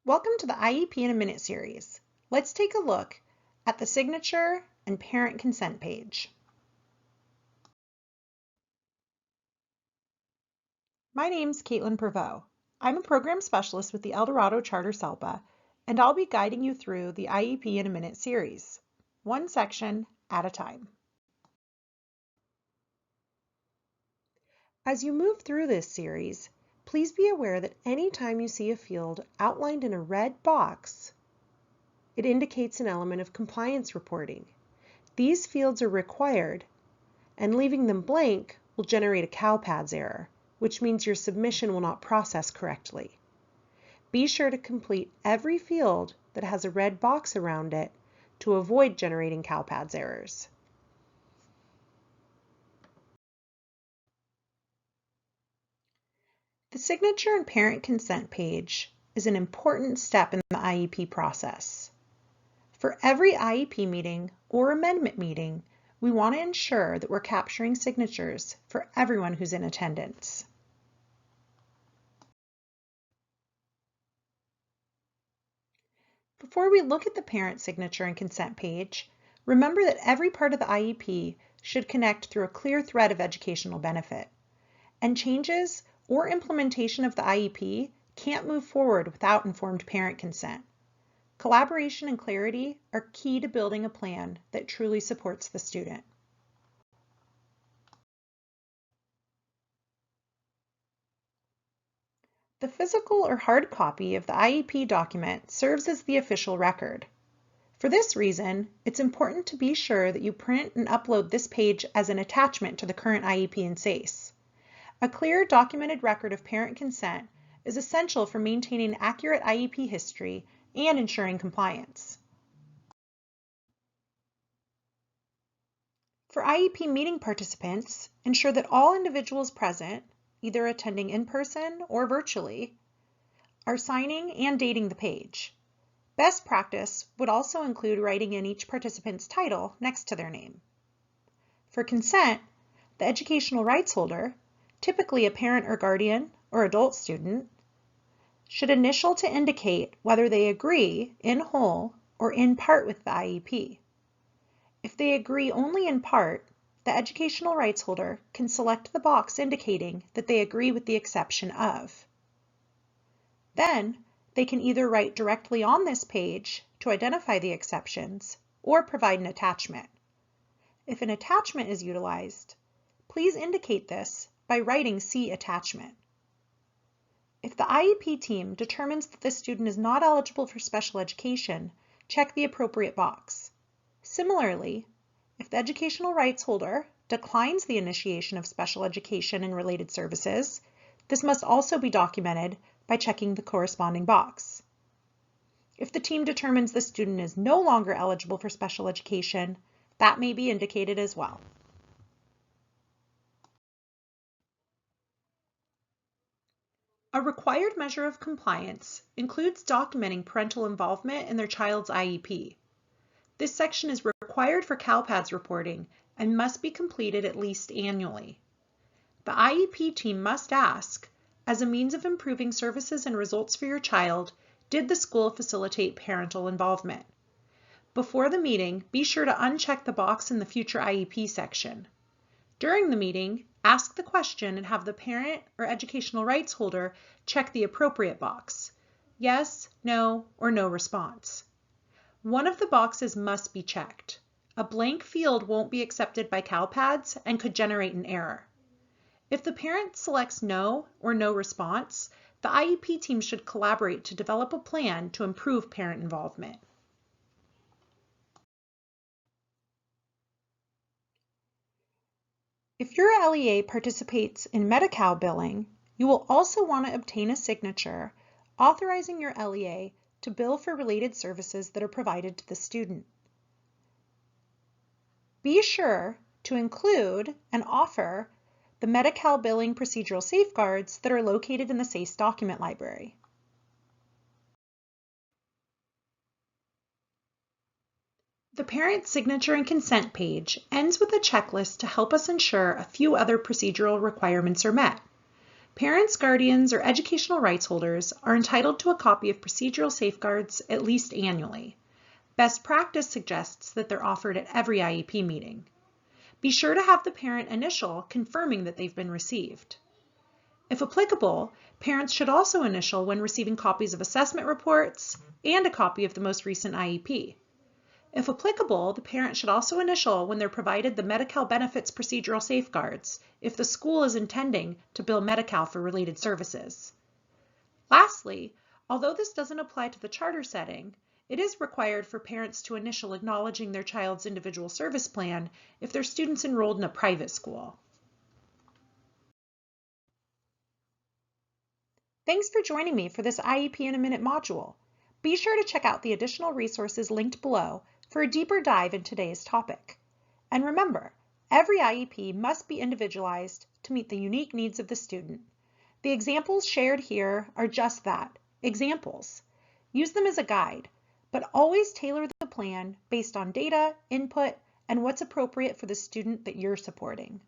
Welcome to the IEP in a Minute series. Let's take a look at the signature and parent consent page. My name's Caitlin Prevost. I'm a program specialist with the El Dorado Charter SELPA, and I'll be guiding you through the IEP in a Minute series, one section at a time. As you move through this series, please be aware that anytime you see a field outlined in a red box, it indicates an element of compliance reporting. These fields are required, and leaving them blank will generate a CalPADS error, which means your submission will not process correctly. Be sure to complete every field that has a red box around it to avoid generating CalPADS errors. The signature and parent consent page is an important step in the IEP process. For every IEP meeting or amendment meeting, we want to ensure that we're capturing signatures for everyone who's in attendance. Before we look at the parent signature and consent page, remember that every part of the IEP should connect through a clear thread of educational benefit, and changes or implementation of the IEP can't move forward without informed parent consent. Collaboration and clarity are key to building a plan that truly supports the student. The physical or hard copy of the IEP document serves as the official record. For this reason, it's important to be sure that you print and upload this page as an attachment to the current IEP in SACE. A clear documented record of parent consent is essential for maintaining accurate IEP history and ensuring compliance. For IEP meeting participants, ensure that all individuals present, either attending in person or virtually, are signing and dating the page. Best practice would also include writing in each participant's title next to their name. For consent, the educational rights holder, typically a parent or guardian or adult student, should initial to indicate whether they agree in whole or in part with the IEP. If they agree only in part, the educational rights holder can select the box indicating that they agree with the exception of. Then, they can either write directly on this page to identify the exceptions or provide an attachment. If an attachment is utilized, please indicate this by writing "See Attachment." If the IEP team determines that the student is not eligible for special education, check the appropriate box. Similarly, if the educational rights holder declines the initiation of special education and related services, this must also be documented by checking the corresponding box. If the team determines the student is no longer eligible for special education, that may be indicated as well. A required measure of compliance includes documenting parental involvement in their child's IEP. This section is required for CalPADS reporting and must be completed at least annually. The IEP team must ask, as a means of improving services and results for your child, did the school facilitate parental involvement? Before the meeting, be sure to uncheck the box in the future IEP section. During the meeting, ask the question and have the parent or educational rights holder check the appropriate box: yes, no, or no response. One of the boxes must be checked. A blank field won't be accepted by CalPADS and could generate an error. If the parent selects no or no response, the IEP team should collaborate to develop a plan to improve parent involvement. If your LEA participates in Medi-Cal billing, you will also want to obtain a signature authorizing your LEA to bill for related services that are provided to the student. Be sure to include and offer the Medi-Cal billing procedural safeguards that are located in the SACE document library. The parent signature and consent page ends with a checklist to help us ensure a few other procedural requirements are met. Parents, guardians, or educational rights holders are entitled to a copy of procedural safeguards at least annually. Best practice suggests that they're offered at every IEP meeting. Be sure to have the parent initial confirming that they've been received. If applicable, parents should also initial when receiving copies of assessment reports and a copy of the most recent IEP. If applicable, the parent should also initial when they're provided the Medi-Cal benefits procedural safeguards if the school is intending to bill Medi-Cal for related services. Lastly, although this doesn't apply to the charter setting, it is required for parents to initial acknowledging their child's individual service plan if their student's enrolled in a private school. Thanks for joining me for this IEP in a Minute module. Be sure to check out the additional resources linked below for a deeper dive in today's topic. And remember, every IEP must be individualized to meet the unique needs of the student. The examples shared here are just that, examples. Use them as a guide, but always tailor the plan based on data, input, and what's appropriate for the student that you're supporting.